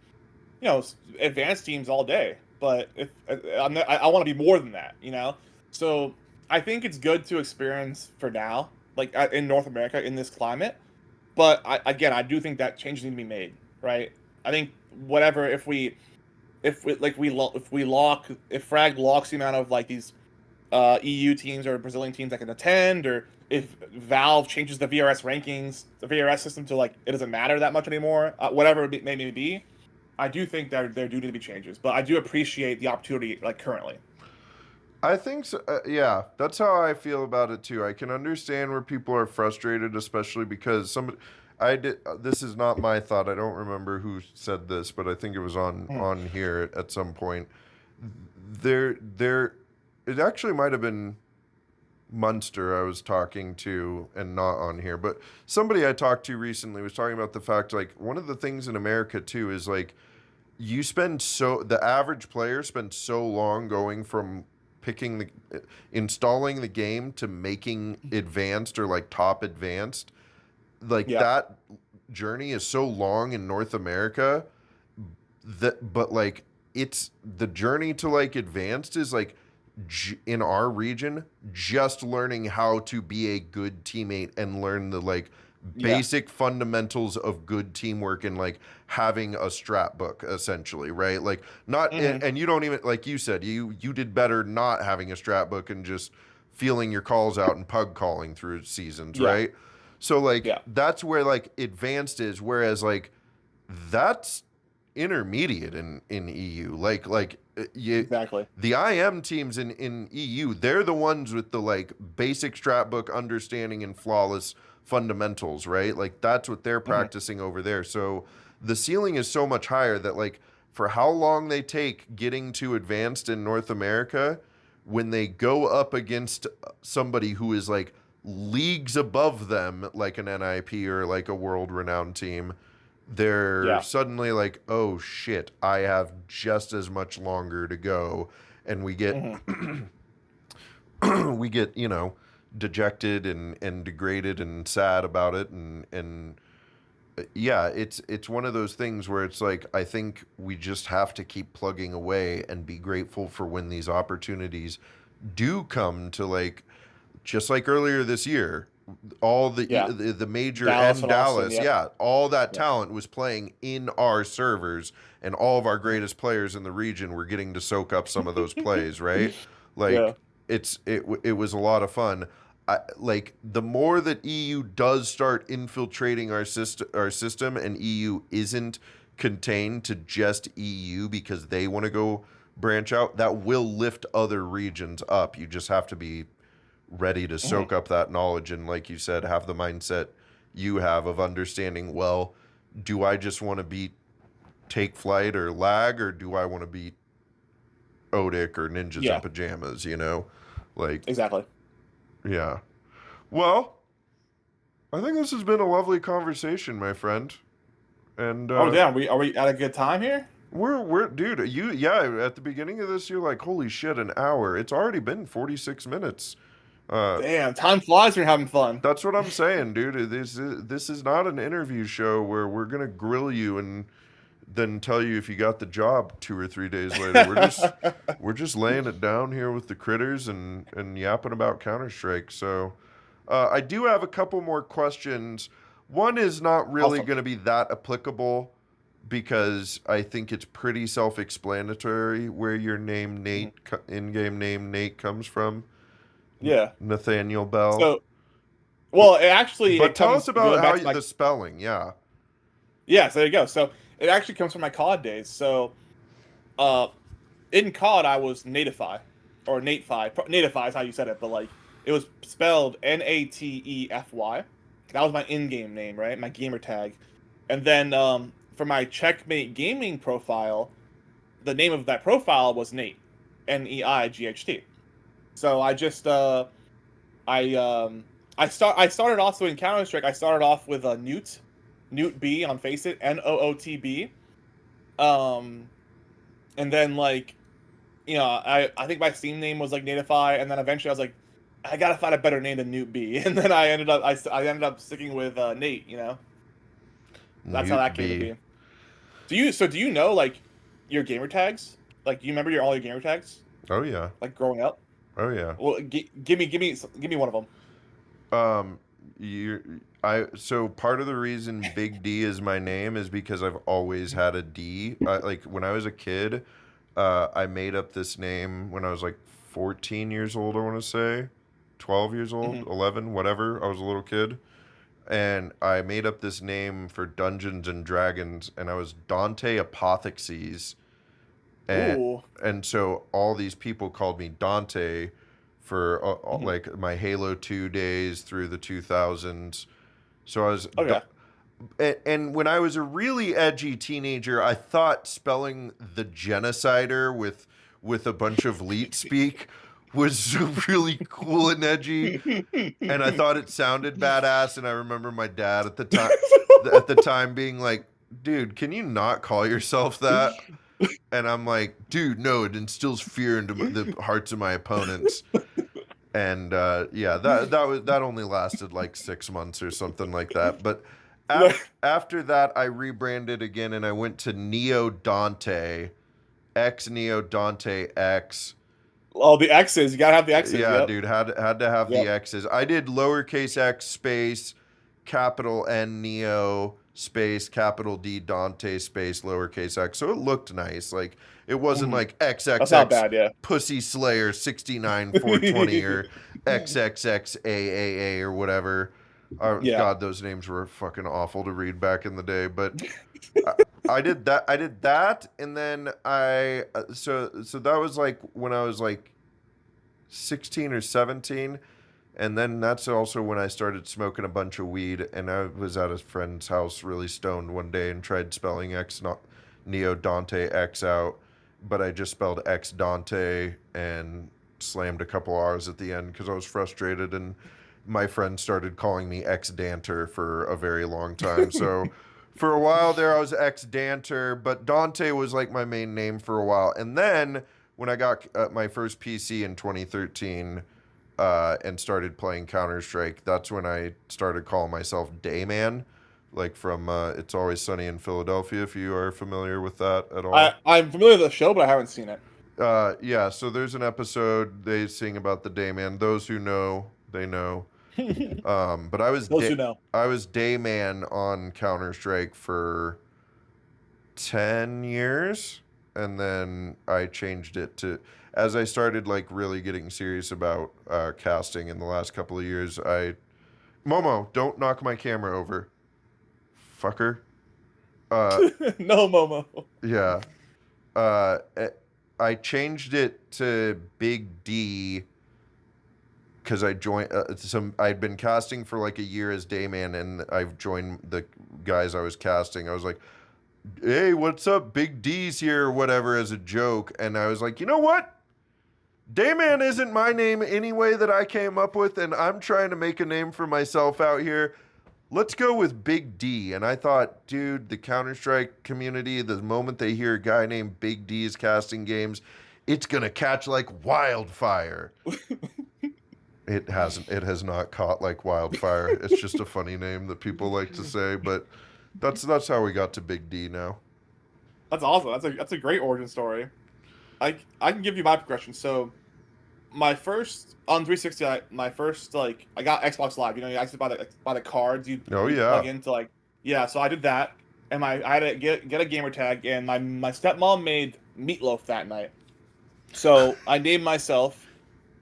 you know, advanced teams all day, but if I want to be more than that, you know. So I think it's good to experience for now, like in North America in this climate. But I do think that changes need to be made, right? I think whatever if Frag locks the amount of like these EU teams or Brazilian teams that can attend, or if Valve changes the VRS rankings, the VRS system to like it doesn't matter that much anymore, whatever it may be, I do think there do need to be changes. But I do appreciate the opportunity like currently. I think so. Yeah, that's how I feel about it too. I can understand where people are frustrated, especially because this is not my thought. I don't remember who said this, but I think it was on here at some point. It actually might have been Munster I was talking to, and not on here, but somebody I talked to recently was talking about the fact, like, one of the things in America too is like the average player spends so long going from installing the game to making advanced or like top advanced, like that journey is so long in North America but like it's the journey to like advanced is like in our region just learning how to be a good teammate and learn the like basic fundamentals of good teamwork and like having a strat book essentially, right? Like not and you don't even, like you said, you did better not having a strat book and just feeling your calls out and pug calling through seasons, right? So like that's where like advanced is, whereas like that's intermediate in EU. Exactly. The IM teams in EU, they're the ones with the like basic strat book understanding and flawless fundamentals, right? Like that's what they're practicing over there. So the ceiling is so much higher that like for how long they take getting to advanced in North America, when they go up against somebody who is like leagues above them, like an NIP or like a world-renowned team, they're Yeah. suddenly like, oh shit, I have just as much longer to go, and we get Hmm. we get, you know, dejected and degraded and sad about it, and yeah, it's one of those things where it's like, I think we just have to keep plugging away and be grateful for when these opportunities do come to, like, just like earlier this year, all Yeah. the major Dallas and and Austin. Dallas, Yep. yeah, all that Yep. talent was playing in our servers, and all of our greatest players in the region were getting to soak up some of those plays, right? Yeah. Like, it was a lot of fun. Like, the more that EU does start infiltrating our system, and EU isn't contained to just EU because they want to go branch out, that will lift other regions up. You just have to be ready to Hmm. soak up that knowledge, and, like you said, have the mindset you have of understanding, well, do I just want to beat Take Flight or Lag, or do I want to beat Odic or Ninjas in Yeah. Pajamas, you know? Like, Exactly. yeah. Well, I think this has been a lovely conversation, my friend. And Oh damn, are we at a good time here? we're dude, yeah, at the beginning of this you're like, holy shit, an hour. It's already been 46 minutes. Uh Damn, time flies when you're having fun. That's what I'm saying, dude. This is not an interview show where we're gonna grill you and then tell you if you got the job 2 or 3 days later. We're just laying it down here with the critters and yapping about Counter-Strike. So I do have a couple more questions. One is not really Awesome. going to be that applicable because I think it's pretty self-explanatory where your name Mhm. in-game name Nate comes from. Yeah. Nathaniel Bell. So, well, it But tell us comes about going how back to my the spelling. Yeah. yeah. So there you go. So it actually comes from my COD days. So, uh, in COD I was Nateify or Natefy. Nateify is how you said it, but like it was spelled Natefy. That was my in-game name, right? My gamer tag. And then for my Checkmate gaming profile, the name of that profile was Nate, Neight. So I just I I started also in Counter Strike. I started off with a Newt B on Face It, NOOTB. Um, and then like, I think my Steam name was like Natify, and then eventually I was like, I gotta find a better name than Newt B, and then I ended up sticking with Nate. That's how Newt that came to B. be. Do you know like your gamer tags? Like, do you remember all your gamer tags Oh yeah. like growing up? Oh yeah. Well, give me one of them. Um, so part of the reason Big D is my name is because I've always had a D. Like when I was a kid, I made up this name when I was like 14 years old, I want to say, 12 years old, Hmm. 11, whatever. I was a little kid. And I made up this name for Dungeons and Dragons, and I was Dante Apotheoses. and Ooh. and so all these people called me Dante for Hmm. like my Halo 2 days through the 2000s. So I was Okay. and when I was a really edgy teenager, I thought spelling the genocider with a bunch of leet speak was really cool and edgy, and I thought it sounded badass. And I remember my dad at the time being like, dude, can you not call yourself that? And I'm like, dude, no, it instills fear into the hearts of my opponents. And yeah, that only lasted like 6 months or something like that. But after that, I rebranded again, and I went to Neo Dante, X Neo Dante X. Oh, the X's. You gotta have the X's. Yeah, Yep. dude, had to have the Yep. X's. I did lowercase x space capital N Neo space capital D Dante space lowercase x. So it looked nice. Like it wasn't Hmm. like That's not XXX bad. Yeah. Pussy Slayer 69420 or XXXAAA or whatever. Yeah. God, those names were fucking awful to read back in the day. But I, I did that. I did that, and then so that was like when I was like 16 or 17, and then that's also when I started smoking a bunch of weed, and I was at a friend's house really stoned one day and tried spelling X not Neo Dante X out, but I just spelled X Dante and slammed a couple R's at the end because I was frustrated, and my friends started calling me X-Danter for a very long time. So for a while there, I was X-Danter, but Dante was like my main name for a while. And then when I got my first PC in 2013 and started playing Counter-Strike, that's when I started calling myself Dayman, like from It's Always Sunny in Philadelphia, if you are familiar with that at all. I'm familiar with the show, but I haven't seen it. Yeah, so there's an episode they sing about the Dayman. Those who know, they know. But Those who know. I was Dayman on Counter-Strike for 10 years, and then I changed it to, as I started like really getting serious about casting in the last couple of years. Momo, don't knock my camera over, fucker. No, Momo. Yeah. I changed it to Big D because I joined I'd been casting for like a year as Dayman, and I've joined the guys I was casting. I was like, hey, what's up? Big D's here, or whatever, as a joke. And I was like, you know what? Dayman isn't my name anyway that I came up with, and I'm trying to make a name for myself out here. Let's go with Big D. And I thought, dude, the Counter-Strike community, the moment they hear a guy named Big D is casting games, it's going to catch like wildfire. It hasn't. It has not caught like wildfire. It's just a funny name that people like to say, but that's how we got to Big D now. That's awesome. That's a great origin story. I can give you my progression. So my first on 360, I got Xbox Live. You know, you actually buy the cards. You plug into like, yeah. So I did that, and I had to get a gamer tag, and my stepmom made meatloaf that night. So I named myself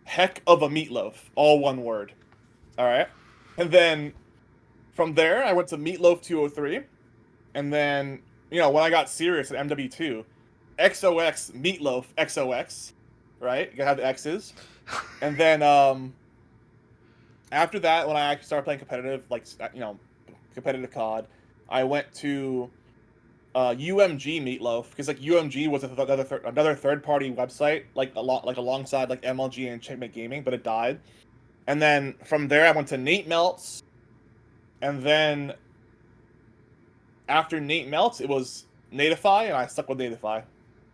Heck of a Meatloaf, all one word. All right, and then from there I went to Meatloaf 203, and then when I got serious at MW2, XOX Meatloaf XOX, right? You gotta have the X's, and then after that, when I actually started playing competitive, competitive COD, I went to UMG Meatloaf, because like UMG was another third party website, alongside like MLG and Checkmate Gaming, but it died. And then from there I went to Nate Melts, and then after Nate Melts it was Nateify, and I stuck with Nateify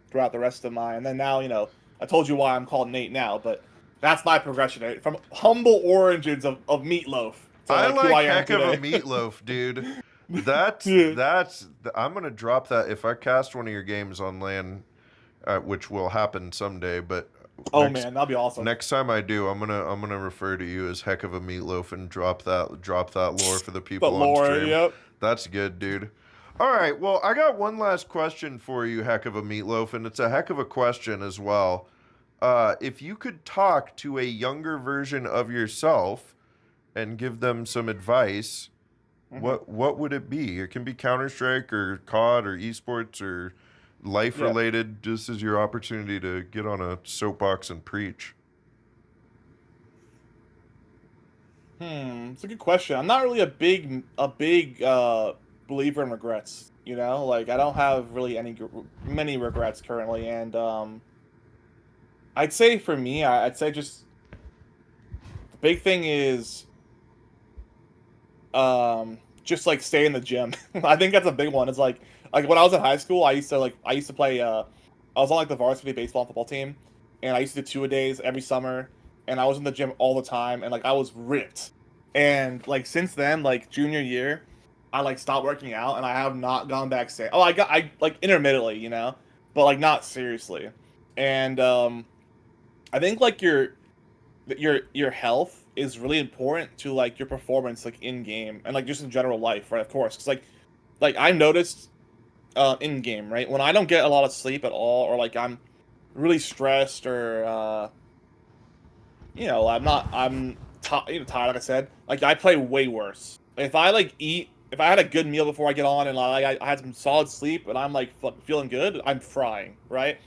throughout the rest of my. And then now I told you why I'm called Nate now, but that's my progression, right? From humble origins of Meatloaf to I who I am Heck today. of a Meatloaf, dude. That's I'm gonna drop that if I cast one of your games on LAN, which will happen someday. But man, that'll be awesome. Next time I do, I'm gonna refer to you as Heck of a Meatloaf and drop that lore for the people on stream. Yep. That's good, dude. All right, well, I got one last question for you, Heck of a Meatloaf, and it's a heck of a question as well. If you could talk to a younger version of yourself and give them some advice, what would it be? It can be Counter-Strike or COD or esports or life-related. This is your opportunity to get on a soapbox and preach. It's a good question. I'm not really a big believer in regrets. Like I don't have really many regrets currently, and I'd say for me, I'd say just the big thing is just like stay in the gym. I think that's a big one. It's like when I was in high school, I used to play I was on like the varsity baseball and football team, and I used to do two-a-days every summer, and I was in the gym all the time, and like I was ripped. And like since then, like junior year, I like stopped working out, and I have not gone back since. I like intermittently, but like not seriously. And I think like your health is really important to like your performance, like in game and like just in general life, right? Of course, because like I noticed in game, right, when I don't get a lot of sleep at all, or like I'm really stressed, or I'm tired, like I said, like I play way worse. If I had a good meal before I get on, and like I had some solid sleep, and I'm like feeling good, I'm frying, right?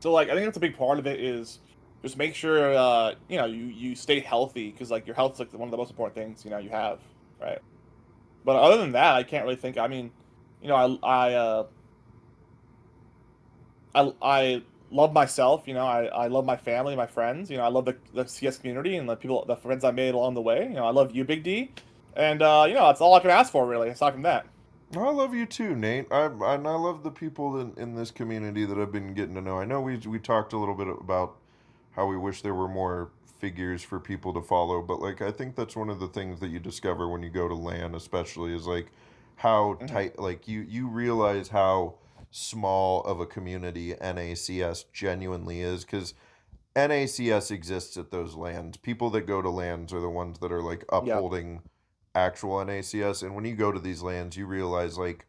So like I think that's a big part of it is just make sure you stay healthy, because like your health's like one of the most important things you have, right? But other than that, I can't really think. I mean, I love myself. You know, I love my family, my friends. You know, I love the CS community and the friends I made along the way. You know, I love you, Big D, and you know, that's all I can ask for really. Aside from that. I love you too, Nate. I love the people in this community that I've been getting to know. I know we talked a little bit about how we wish there were more figures for people to follow, but like I think that's one of the things that you discover when you go to LAN, especially, is like how Hmm. tight, like you realize how small of a community NACS genuinely is, because NACS exists at those lands. People that go to lands are the ones that are like Yeah. upholding actual NACS, and when you go to these lands, you realize like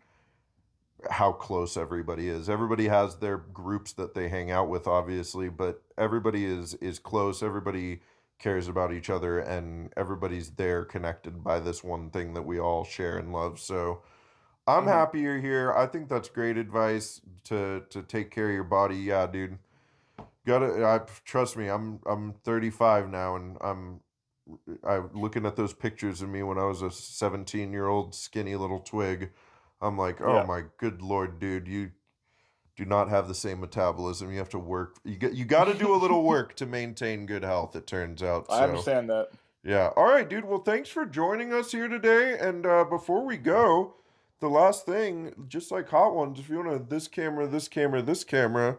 how close everybody is. Everybody has their groups that they hang out with, obviously, but everybody is close. Everybody cares about each other, and everybody's there connected by this one thing that we all share and love. So I'm Hmm. happy you're here. I think that's great advice to take care of your body. Yeah, dude. Gotta. Trust me. I'm 35 now, and I'm looking at those pictures of me when I was a 17-year-old skinny little twig. I'm like, oh Yeah. my good lord, dude, you do not have the same metabolism. You have to work. You got to do a little work to maintain good health. It turns out. I So understand that. yeah. All right, dude. Well, thanks for joining us here today. And before we go, the last thing, just like Hot Ones, if you want to this camera, this camera, this camera,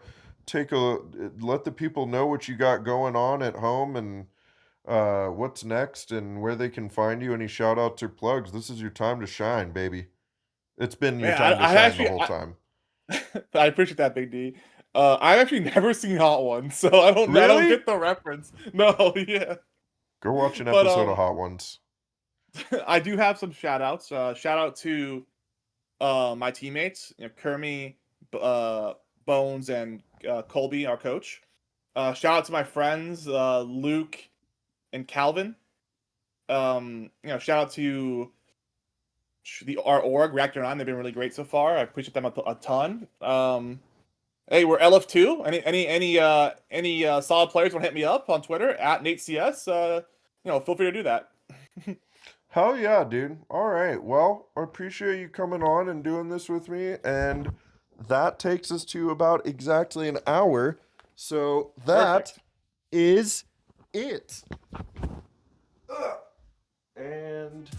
let the people know what you got going on at home and what's next and where they can find you. Any shout outs or plugs? This is your time to shine, baby. It's been your Man, time to I shine the actually whole time. I appreciate that, Big D. I've actually never seen Hot Ones, so I don't Really? get the reference. No, yeah. Go watch an But episode of Hot Ones. I do have some shout outs. Shout out to my teammates, you know, Kermie, uh, Bones, and Colby, our coach. Shout out to my friends, Luke and Calvin. You know, shout out to our org, Reactor 9. They've been really great so far. I appreciate them a ton. Hey, we're LF2. Any solid players want to hit me up on Twitter at neight CS? You know, feel free to do that. Hell yeah, dude. All right. Well, I appreciate you coming on and doing this with me. And that takes us to about exactly an hour. So that Perfect. is it. Ugh. And